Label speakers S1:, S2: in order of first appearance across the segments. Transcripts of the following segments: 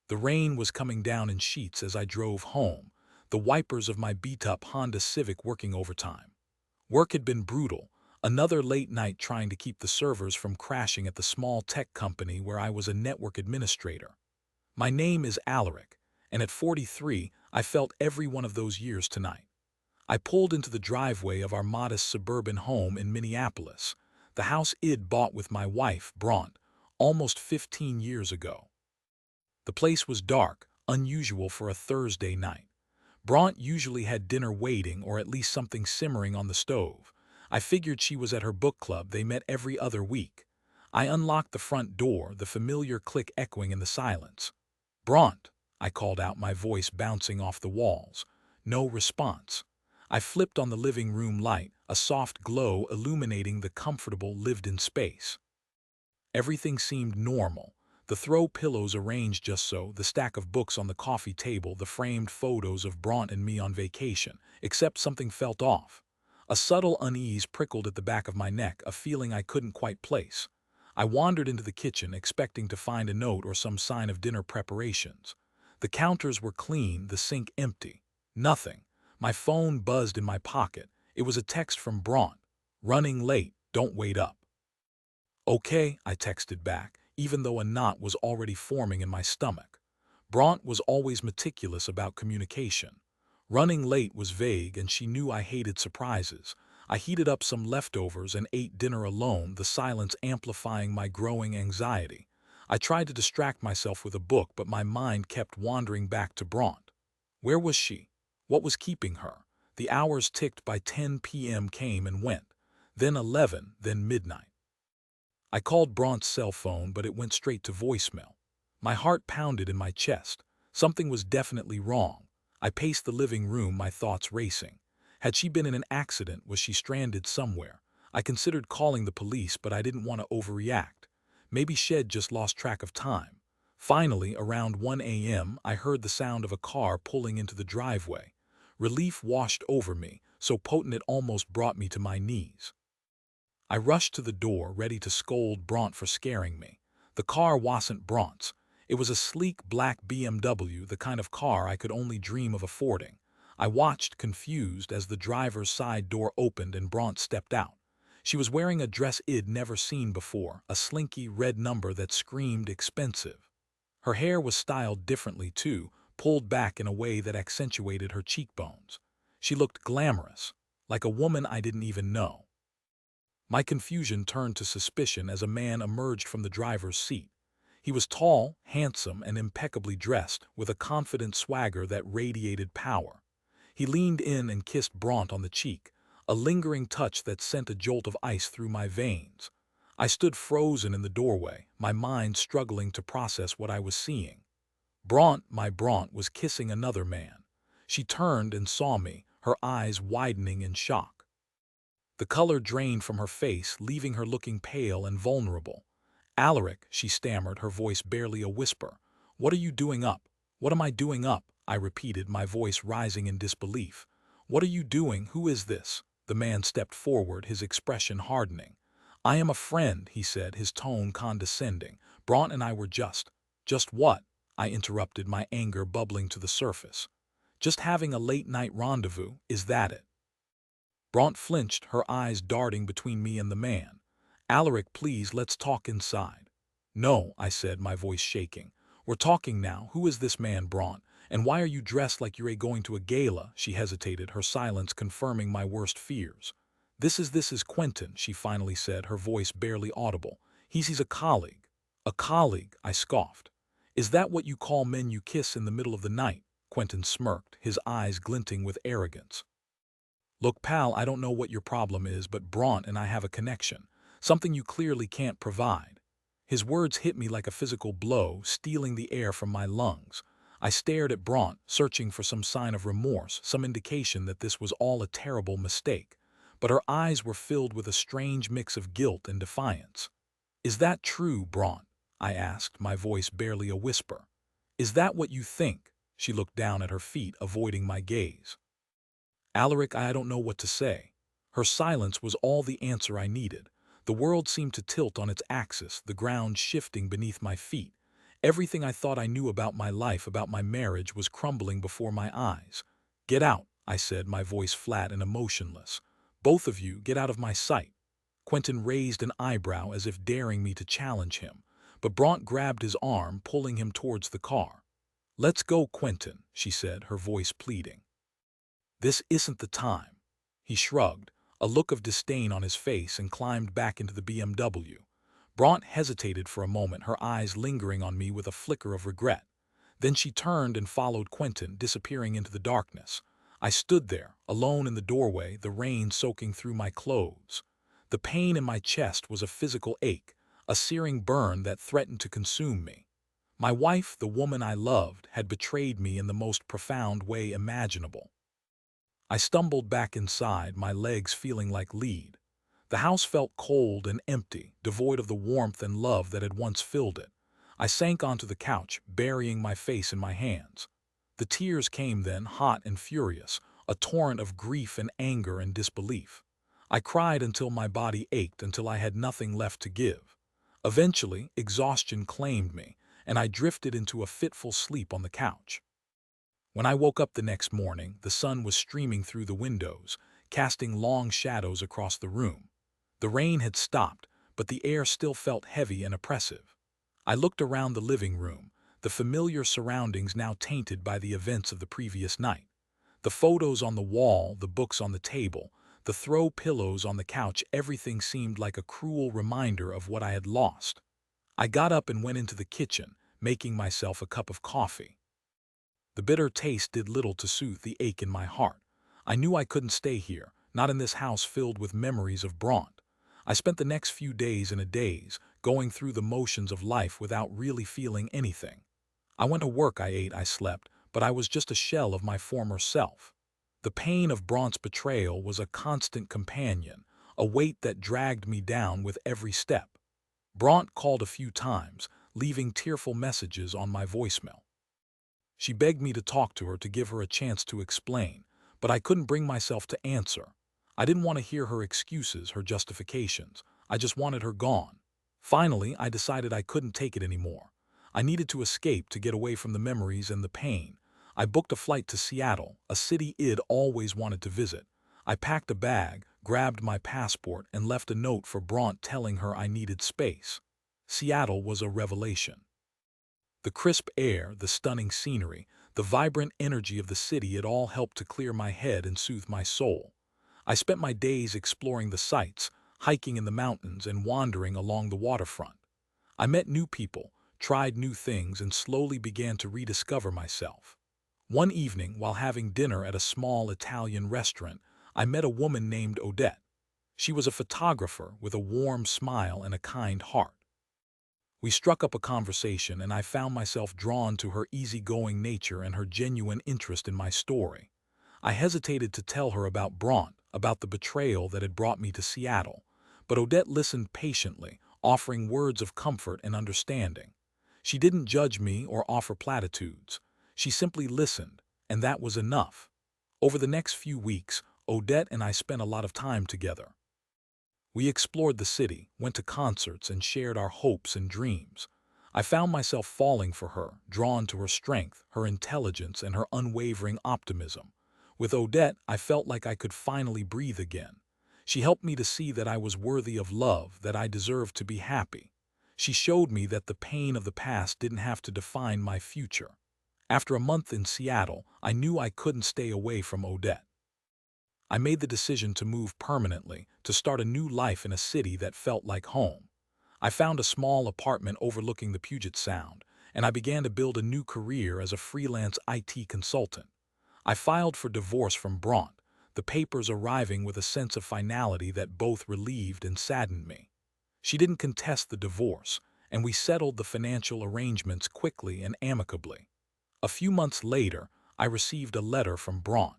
S1: The rain was coming down in sheets as I drove home, the wipers of my beat-up Honda Civic working overtime. Work had been brutal, another late night trying to keep the servers from crashing at the small tech company where I was a network administrator. My name is Alaric, and at 43, I felt every one of those years tonight. I pulled into the driveway of our modest suburban home in Minneapolis, the house I'd bought with my wife, Bronte, almost 15 years ago. The place was dark, unusual for a Thursday night. Bronte usually had dinner waiting or at least something simmering on the stove. I figured she was at her book club they met every other week. I unlocked the front door, the familiar click echoing in the silence. "Bronte," I called out, my voice bouncing off the walls. No response. I flipped on the living room light, a soft glow illuminating the comfortable, lived-in space. Everything seemed normal. The throw pillows arranged just so, the stack of books on the coffee table, the framed photos of Bronte and me on vacation, except something felt off. A subtle unease prickled at the back of my neck, a feeling I couldn't quite place. I wandered into the kitchen, expecting to find a note or some sign of dinner preparations. The counters were clean, the sink empty. Nothing. My phone buzzed in my pocket. It was a text from Bronte. "Running late, don't wait up." "Okay," I texted back, even though a knot was already forming in my stomach. Bronte was always meticulous about communication. Running late was vague, and she knew I hated surprises. I heated up some leftovers and ate dinner alone, the silence amplifying my growing anxiety. I tried to distract myself with a book, but my mind kept wandering back to Bronte. Where was she? What was keeping her? The hours ticked. By 10 p.m. came and went. Then 11, then midnight. I called Bronte's cell phone, but it went straight to voicemail. My heart pounded in my chest. Something was definitely wrong. I paced the living room, my thoughts racing. Had she been in an accident? Was she stranded somewhere? I considered calling the police, but I didn't want to overreact. Maybe she'd just lost track of time. Finally, around 1 a.m., I heard the sound of a car pulling into the driveway. Relief washed over me, so potent it almost brought me to my knees. I rushed to the door, ready to scold Bronte for scaring me. The car wasn't Bronte's. It was a sleek black BMW, the kind of car I could only dream of affording. I watched, confused, as the driver's side door opened and Bronte stepped out. She was wearing a dress I'd never seen before, a slinky red number that screamed expensive. Her hair was styled differently too, pulled back in a way that accentuated her cheekbones. She looked glamorous, like a woman I didn't even know. My confusion turned to suspicion as a man emerged from the driver's seat. He was tall, handsome, and impeccably dressed, with a confident swagger that radiated power. He leaned in and kissed Bronte on the cheek, a lingering touch that sent a jolt of ice through my veins. I stood frozen in the doorway, my mind struggling to process what I was seeing. Bronte, my Bronte, was kissing another man. She turned and saw me, her eyes widening in shock. The color drained from her face, leaving her looking pale and vulnerable. "Alaric," she stammered, her voice barely a whisper. "What are you doing up?" "What am I doing up?" I repeated, my voice rising in disbelief. "What are you doing? Who is this?" The man stepped forward, his expression hardening. "I am a friend," he said, his tone condescending. "Bronte and I were just what?" I interrupted, my anger bubbling to the surface. "Just having a late-night rendezvous, is that it?" Bronte flinched, her eyes darting between me and the man. "Alaric, please, let's talk inside." "No," I said, my voice shaking. "We're talking now. Who is this man, Bronte? And why are you dressed like you're going to a gala?" She hesitated, her silence confirming my worst fears. This is Quentin," she finally said, her voice barely audible. He's a colleague." "A colleague?" I scoffed. "Is that what you call men you kiss in the middle of the night?" Quentin smirked, his eyes glinting with arrogance. "Look, pal, I don't know what your problem is, but Bronte and I have a connection, something you clearly can't provide." His words hit me like a physical blow, stealing the air from my lungs. I stared at Bronte, searching for some sign of remorse, some indication that this was all a terrible mistake. But her eyes were filled with a strange mix of guilt and defiance. "Is that true, Bronte?" I asked, my voice barely a whisper. "Is that what you think?" She looked down at her feet, avoiding my gaze. "Alaric, I don't know what to say." Her silence was all the answer I needed. The world seemed to tilt on its axis, the ground shifting beneath my feet. Everything I thought I knew about my life, about my marriage, was crumbling before my eyes. "Get out," I said, my voice flat and emotionless. "Both of you, get out of my sight." Quentin raised an eyebrow as if daring me to challenge him, but Bronte grabbed his arm, pulling him towards the car. "Let's go, Quentin," she said, her voice pleading. "This isn't the time." He shrugged, a look of disdain on his face, and climbed back into the BMW. Bronte hesitated for a moment, her eyes lingering on me with a flicker of regret. Then she turned and followed Quentin, disappearing into the darkness. I stood there, alone in the doorway, the rain soaking through my clothes. The pain in my chest was a physical ache, a searing burn that threatened to consume me. My wife, the woman I loved, had betrayed me in the most profound way imaginable. I stumbled back inside, my legs feeling like lead. The house felt cold and empty, devoid of the warmth and love that had once filled it. I sank onto the couch, burying my face in my hands. The tears came then, hot and furious, a torrent of grief and anger and disbelief. I cried until my body ached, until I had nothing left to give. Eventually, exhaustion claimed me, and I drifted into a fitful sleep on the couch. When I woke up the next morning, the sun was streaming through the windows, casting long shadows across the room. The rain had stopped, but the air still felt heavy and oppressive. I looked around the living room, the familiar surroundings now tainted by the events of the previous night. The photos on the wall, the books on the table, the throw pillows on the couch, everything seemed like a cruel reminder of what I had lost. I got up and went into the kitchen, making myself a cup of coffee. The bitter taste did little to soothe the ache in my heart. I knew I couldn't stay here, not in this house filled with memories of Bronte. I spent the next few days in a daze, going through the motions of life without really feeling anything. I went to work, I ate, I slept, but I was just a shell of my former self. The pain of Bronte's betrayal was a constant companion, a weight that dragged me down with every step. Bronte called a few times, leaving tearful messages on my voicemail. She begged me to talk to her, to give her a chance to explain, but I couldn't bring myself to answer. I didn't want to hear her excuses, her justifications. I just wanted her gone. Finally, I decided I couldn't take it anymore. I needed to escape, to get away from the memories and the pain. I booked a flight to Seattle, a city I'd always wanted to visit. I packed a bag, grabbed my passport, and left a note for Bronte telling her I needed space. Seattle was a revelation. The crisp air, the stunning scenery, the vibrant energy of the city, it all helped to clear my head and soothe my soul. I spent my days exploring the sights, hiking in the mountains and wandering along the waterfront. I met new people, tried new things, and slowly began to rediscover myself. One evening, while having dinner at a small Italian restaurant, I met a woman named Odette. She was a photographer with a warm smile and a kind heart. We struck up a conversation, and I found myself drawn to her easygoing nature and her genuine interest in my story. I hesitated to tell her about Bronte, about the betrayal that had brought me to Seattle, but Odette listened patiently, offering words of comfort and understanding. She didn't judge me or offer platitudes. She simply listened, and that was enough. Over the next few weeks, Odette and I spent a lot of time together. We explored the city, went to concerts, and shared our hopes and dreams. I found myself falling for her, drawn to her strength, her intelligence, and her unwavering optimism. With Odette, I felt like I could finally breathe again. She helped me to see that I was worthy of love, that I deserved to be happy. She showed me that the pain of the past didn't have to define my future. After a month in Seattle, I knew I couldn't stay away from Odette. I made the decision to move permanently, to start a new life in a city that felt like home. I found a small apartment overlooking the Puget Sound, and I began to build a new career as a freelance IT consultant. I filed for divorce from Bronte, the papers arriving with a sense of finality that both relieved and saddened me. She didn't contest the divorce, and we settled the financial arrangements quickly and amicably. A few months later, I received a letter from Bronte.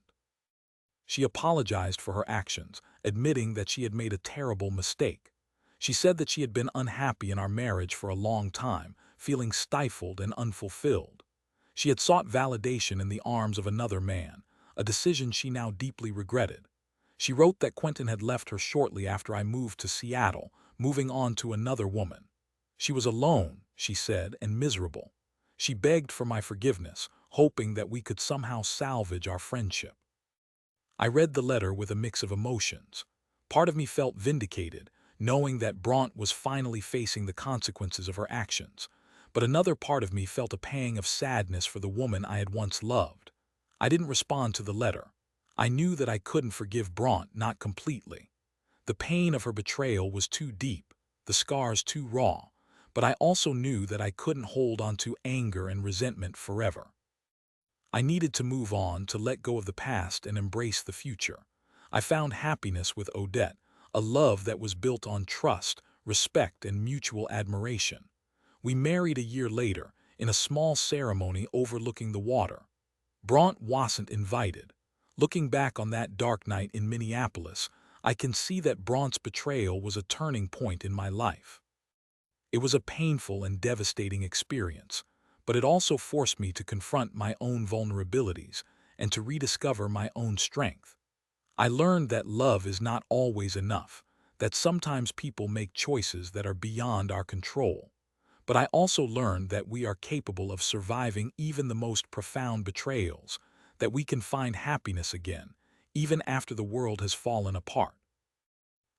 S1: She apologized for her actions, admitting that she had made a terrible mistake. She said that she had been unhappy in our marriage for a long time, feeling stifled and unfulfilled. She had sought validation in the arms of another man, a decision she now deeply regretted. She wrote that Quentin had left her shortly after I moved to Seattle, moving on to another woman. She was alone, she said, and miserable. She begged for my forgiveness, hoping that we could somehow salvage our friendship. I read the letter with a mix of emotions. Part of me felt vindicated, knowing that Bronte was finally facing the consequences of her actions, but another part of me felt a pang of sadness for the woman I had once loved. I didn't respond to the letter. I knew that I couldn't forgive Bronte, not completely. The pain of her betrayal was too deep, the scars too raw, but I also knew that I couldn't hold on to anger and resentment forever. I needed to move on, to let go of the past and embrace the future. I found happiness with Odette, a love that was built on trust, respect, and mutual admiration. We married a year later, in a small ceremony overlooking the water. Bronte wasn't invited. Looking back on that dark night in Minneapolis, I can see that Bronte's betrayal was a turning point in my life. It was a painful and devastating experience, but it also forced me to confront my own vulnerabilities and to rediscover my own strength. I learned that love is not always enough, that sometimes people make choices that are beyond our control. But I also learned that we are capable of surviving even the most profound betrayals, that we can find happiness again, even after the world has fallen apart.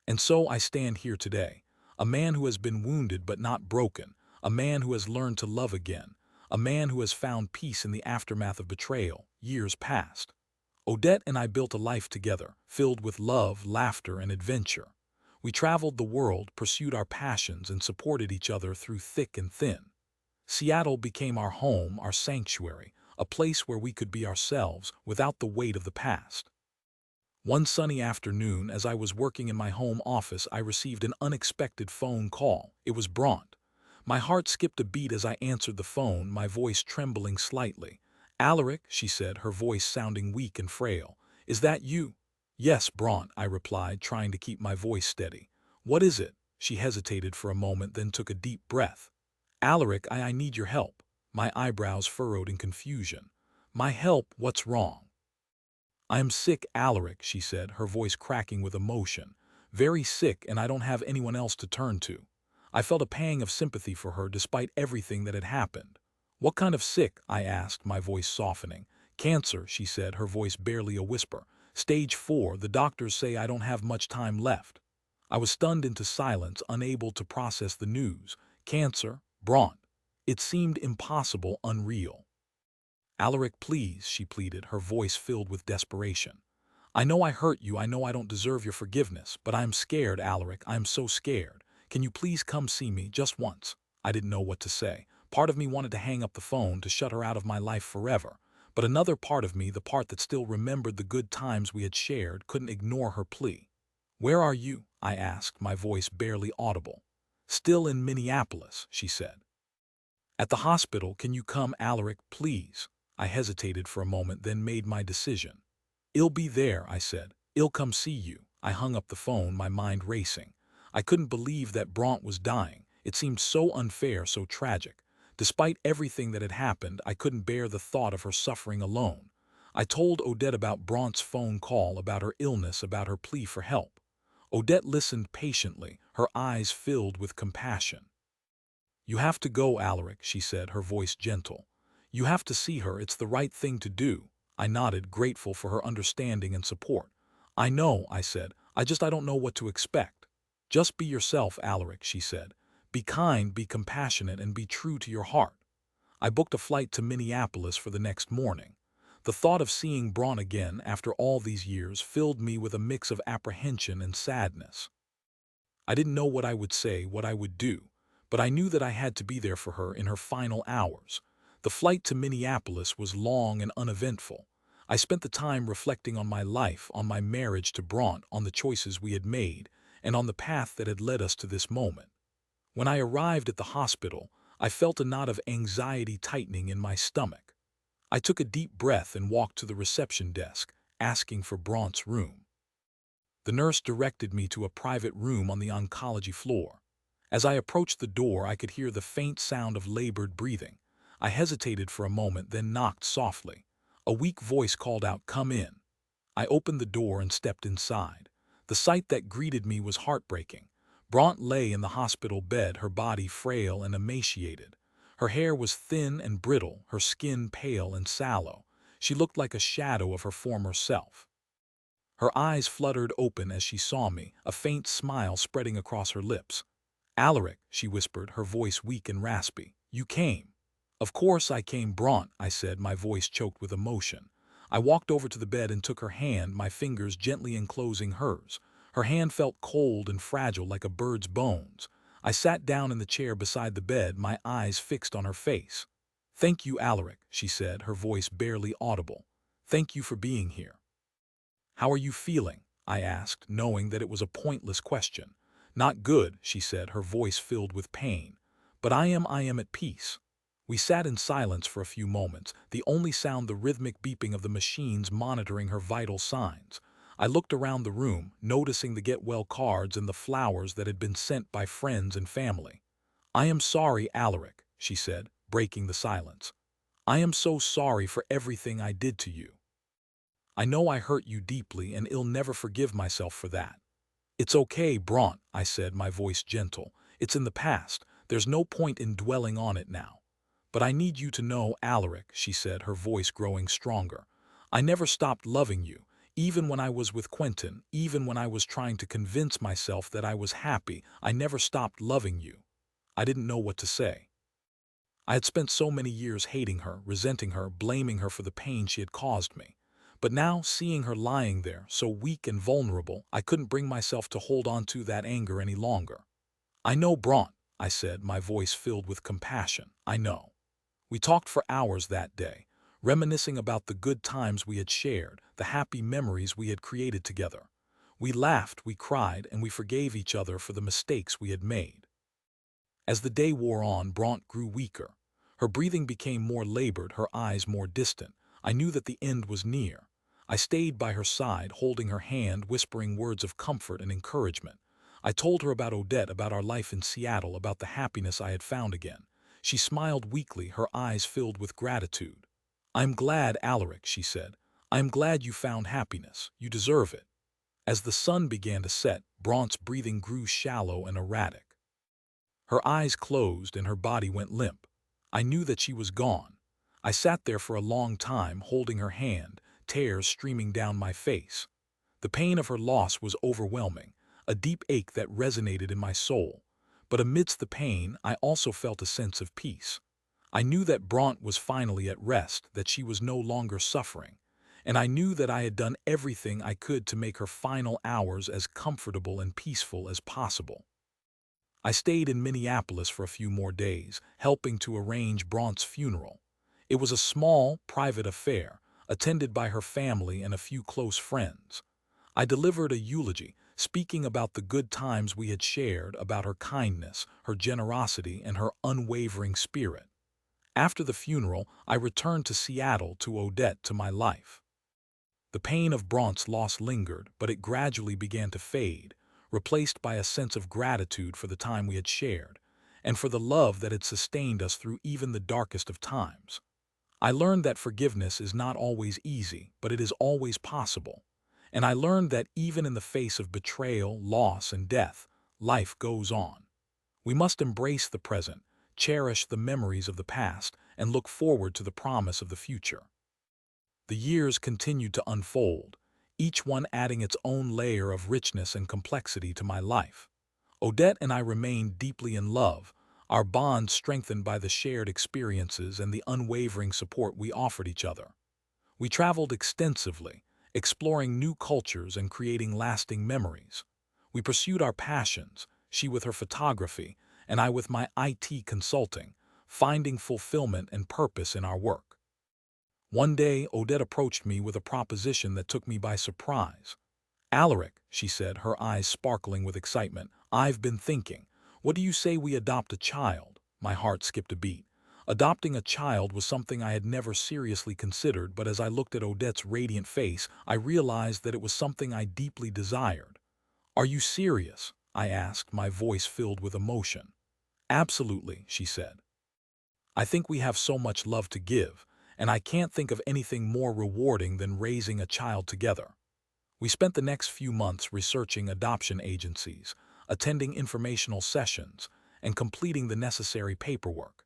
S1: And so I stand here today, a man who has been wounded but not broken, a man who has learned to love again, a man who has found peace in the aftermath of betrayal, years past. Odette and I built a life together, filled with love, laughter, and adventure. We traveled the world, pursued our passions, and supported each other through thick and thin. Seattle became our home, our sanctuary, a place where we could be ourselves without the weight of the past. One sunny afternoon, as I was working in my home office, I received an unexpected phone call. It was Bronte. My heart skipped a beat as I answered the phone, my voice trembling slightly. "Alaric," she said, her voice sounding weak and frail. "Is that you?" "Yes, Bronte," I replied, trying to keep my voice steady. "What is it?" She hesitated for a moment, then took a deep breath. "Alaric, I need your help." My eyebrows furrowed in confusion. "My help? What's wrong?" "I am sick, Alaric," she said, her voice cracking with emotion. "Very sick, and I don't have anyone else to turn to." I felt a pang of sympathy for her despite everything that had happened. "What kind of sick?" I asked, my voice softening. "Cancer," she said, her voice barely a whisper. "Stage 4, the doctors say I don't have much time left." I was stunned into silence, unable to process the news. Cancer? Bronte? It seemed impossible, unreal. "Alaric, please," she pleaded, her voice filled with desperation. "I know I hurt you, I know I don't deserve your forgiveness, but I am scared, Alaric, I am so scared. Can you please come see me, just once?" I didn't know what to say. Part of me wanted to hang up the phone, to shut her out of my life forever. But another part of me, the part that still remembered the good times we had shared, couldn't ignore her plea. "Where are you?" I asked, my voice barely audible. "Still in Minneapolis," she said. "At the hospital, can you come, Alaric, please?" I hesitated for a moment, then made my decision. "I'll be there," I said. "I'll come see you." I hung up the phone, my mind racing. I couldn't believe that Bronte was dying. It seemed so unfair, so tragic. Despite everything that had happened, I couldn't bear the thought of her suffering alone. I told Odette about Bronte's phone call, about her illness, about her plea for help. Odette listened patiently, her eyes filled with compassion. "You have to go, Alaric," she said, her voice gentle. "You have to see her, it's the right thing to do." I nodded, grateful for her understanding and support. "I know," I said. I don't know what to expect." "Just be yourself, Alaric," she said. "Be kind, be compassionate, and be true to your heart." I booked a flight to Minneapolis for the next morning. The thought of seeing Bronte again after all these years filled me with a mix of apprehension and sadness. I didn't know what I would say, what I would do, but I knew that I had to be there for her in her final hours. The flight to Minneapolis was long and uneventful. I spent the time reflecting on my life, on my marriage to Bronte, on the choices we had made, and on the path that had led us to this moment. When I arrived at the hospital, I felt a knot of anxiety tightening in my stomach. I took a deep breath and walked to the reception desk, asking for Bronte's room. The nurse directed me to a private room on the oncology floor. As I approached the door, I could hear the faint sound of labored breathing. I hesitated for a moment, then knocked softly. A weak voice called out, "Come in." I opened the door and stepped inside. The sight that greeted me was heartbreaking. Bronte lay in the hospital bed, her body frail and emaciated. Her hair was thin and brittle, her skin pale and sallow. She looked like a shadow of her former self. Her eyes fluttered open as she saw me, a faint smile spreading across her lips. "Alaric," she whispered, her voice weak and raspy. "You came." "Of course I came, Bronte," I said, my voice choked with emotion. I walked over to the bed and took her hand, my fingers gently enclosing hers. Her hand felt cold and fragile like a bird's bones. I sat down in the chair beside the bed, my eyes fixed on her face. "Thank you, Alaric," she said, her voice barely audible. "Thank you for being here." "How are you feeling?" I asked, knowing that it was a pointless question. "Not good," she said, her voice filled with pain. "But I am at peace." We sat in silence for a few moments, the only sound the rhythmic beeping of the machines monitoring her vital signs. I looked around the room, noticing the get well cards and the flowers that had been sent by friends and family. "I am sorry, Alaric," she said, breaking the silence. "I am so sorry for everything I did to you. I know I hurt you deeply and I'll never forgive myself for that." "It's okay, Bronte," I said, my voice gentle. "It's in the past. There's no point in dwelling on it now. But I need you to know, Alaric," she said, her voice growing stronger. "I never stopped loving you, even when I was with Quentin, even when I was trying to convince myself that I was happy. I never stopped loving you." I didn't know what to say. I had spent so many years hating her, resenting her, blaming her for the pain she had caused me. But now, seeing her lying there, so weak and vulnerable, I couldn't bring myself to hold on to that anger any longer. "I know, Bronte," I said, my voice filled with compassion. "I know." We talked for hours that day, reminiscing about the good times we had shared, the happy memories we had created together. We laughed, we cried, and we forgave each other for the mistakes we had made. As the day wore on, Bronte grew weaker. Her breathing became more labored, her eyes more distant. I knew that the end was near. I stayed by her side, holding her hand, whispering words of comfort and encouragement. I told her about Odette, about our life in Seattle, about the happiness I had found again. She smiled weakly, her eyes filled with gratitude. "I'm glad, Alaric," she said. "I'm glad you found happiness. You deserve it." As the sun began to set, Bronte's breathing grew shallow and erratic. Her eyes closed and her body went limp. I knew that she was gone. I sat there for a long time, holding her hand, tears streaming down my face. The pain of her loss was overwhelming, a deep ache that resonated in my soul. But amidst the pain, I also felt a sense of peace. I knew that Bronte was finally at rest, that she was no longer suffering. And I knew that I had done everything I could to make her final hours as comfortable and peaceful as possible. I stayed in Minneapolis for a few more days, helping to arrange Bronte's funeral. It was a small, private affair, attended by her family and a few close friends. I delivered a eulogy, speaking about the good times we had shared, about her kindness, her generosity, and her unwavering spirit. After the funeral, I returned to Seattle, to Odette, to my life. The pain of Bronte's loss lingered, but it gradually began to fade, replaced by a sense of gratitude for the time we had shared, and for the love that had sustained us through even the darkest of times. I learned that forgiveness is not always easy, but it is always possible. And I learned that even in the face of betrayal, loss, and death, life goes on. We must embrace the present, cherish the memories of the past, and look forward to the promise of the future. The years continued to unfold, each one adding its own layer of richness and complexity to my life. Odette and I remained deeply in love, our bond strengthened by the shared experiences and the unwavering support we offered each other. We traveled extensively, exploring new cultures and creating lasting memories. We pursued our passions, she with her photography, and I with my IT consulting, finding fulfillment and purpose in our work. One day, Odette approached me with a proposition that took me by surprise. "Alaric," she said, her eyes sparkling with excitement, "I've been thinking. What do you say we adopt a child?" My heart skipped a beat. Adopting a child was something I had never seriously considered, but as I looked at Odette's radiant face, I realized that it was something I deeply desired. "Are you serious?" I asked, my voice filled with emotion. "Absolutely," she said. "I think we have so much love to give, and I can't think of anything more rewarding than raising a child together." We spent the next few months researching adoption agencies, attending informational sessions, and completing the necessary paperwork.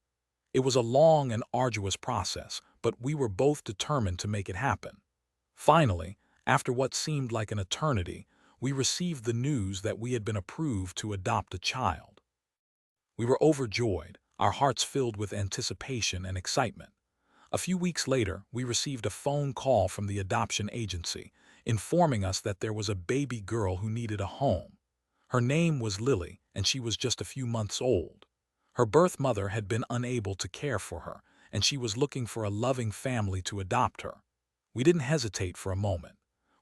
S1: It was a long and arduous process, but we were both determined to make it happen. Finally, after what seemed like an eternity, we received the news that we had been approved to adopt a child. We were overjoyed, our hearts filled with anticipation and excitement. A few weeks later, we received a phone call from the adoption agency, informing us that there was a baby girl who needed a home. Her name was Lily, and she was just a few months old. Her birth mother had been unable to care for her, and she was looking for a loving family to adopt her. We didn't hesitate for a moment.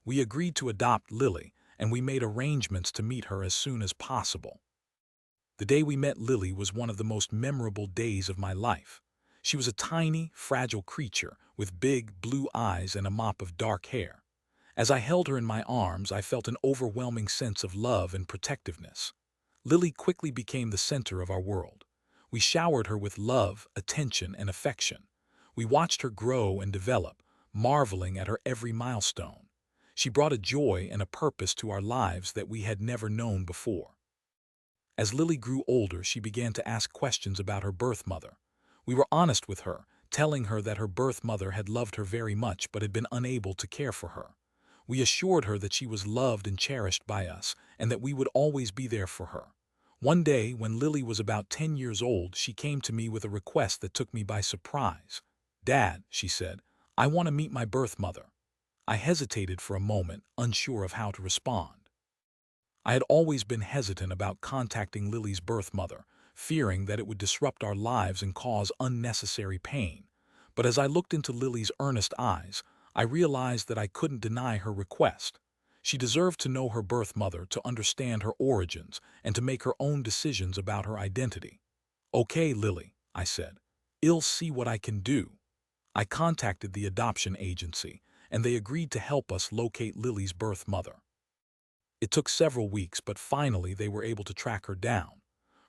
S1: We agreed to adopt Lily, and we made arrangements to meet her as soon as possible. The day we met Lily was one of the most memorable days of my life. She was a tiny, fragile creature with big, blue eyes and a mop of dark hair. As I held her in my arms, I felt an overwhelming sense of love and protectiveness. Lily quickly became the center of our world. We showered her with love, attention, and affection. We watched her grow and develop, marveling at her every milestone. She brought a joy and a purpose to our lives that we had never known before. As Lily grew older, she began to ask questions about her birth mother. We were honest with her, telling her that her birth mother had loved her very much but had been unable to care for her. We assured her that she was loved and cherished by us, and that we would always be there for her. One day, when Lily was about 10 years old, she came to me with a request that took me by surprise. "Dad," she said, "I want to meet my birth mother." I hesitated for a moment, unsure of how to respond. I had always been hesitant about contacting Lily's birth mother, fearing that it would disrupt our lives and cause unnecessary pain. But as I looked into Lily's earnest eyes, I realized that I couldn't deny her request. She deserved to know her birth mother, to understand her origins, and to make her own decisions about her identity. "Okay, Lily," I said. "I'll see what I can do." I contacted the adoption agency, and they agreed to help us locate Lily's birth mother. It took several weeks, but finally they were able to track her down.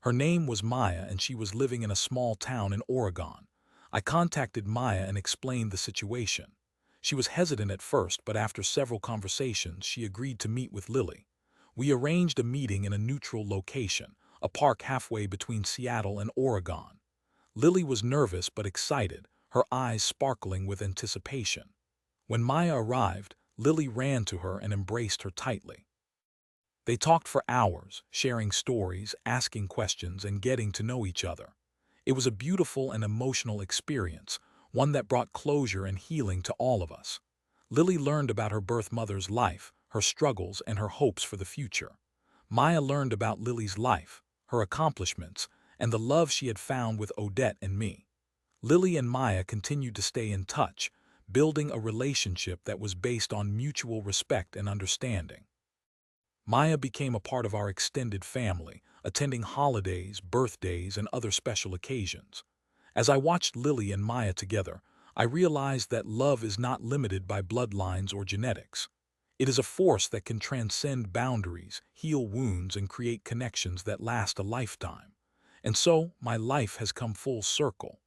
S1: Her name was Maya, and she was living in a small town in Oregon. I contacted Maya and explained the situation. She was hesitant at first, but after several conversations, she agreed to meet with Lily. We arranged a meeting in a neutral location, a park halfway between Seattle and Oregon. Lily was nervous but excited, her eyes sparkling with anticipation. When Maya arrived, Lily ran to her and embraced her tightly. They talked for hours, sharing stories, asking questions, and getting to know each other. It was a beautiful and emotional experience, one that brought closure and healing to all of us. Lily learned about her birth mother's life, her struggles, and her hopes for the future. Maya learned about Lily's life, her accomplishments, and the love she had found with Odette and me. Lily and Maya continued to stay in touch, building a relationship that was based on mutual respect and understanding. Maya became a part of our extended family, attending holidays, birthdays, and other special occasions. As I watched Lily and Maya together, I realized that love is not limited by bloodlines or genetics. It is a force that can transcend boundaries, heal wounds, and create connections that last a lifetime. And so, my life has come full circle.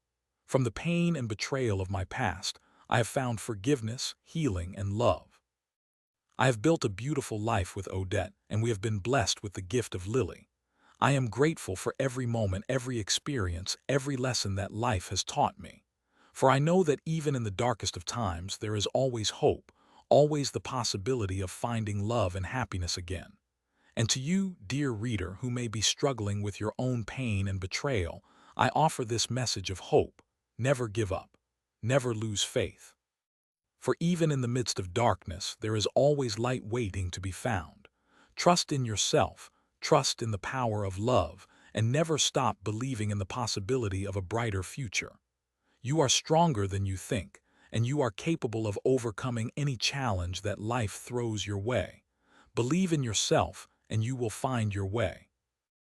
S1: From the pain and betrayal of my past, I have found forgiveness, healing, and love. I have built a beautiful life with Odette, and we have been blessed with the gift of Lily. I am grateful for every moment, every experience, every lesson that life has taught me. For I know that even in the darkest of times, there is always hope, always the possibility of finding love and happiness again. And to you, dear reader, who may be struggling with your own pain and betrayal, I offer this message of hope. Never give up. Never lose faith. For even in the midst of darkness, there is always light waiting to be found. Trust in yourself, trust in the power of love, and never stop believing in the possibility of a brighter future. You are stronger than you think, and you are capable of overcoming any challenge that life throws your way. Believe in yourself, and you will find your way.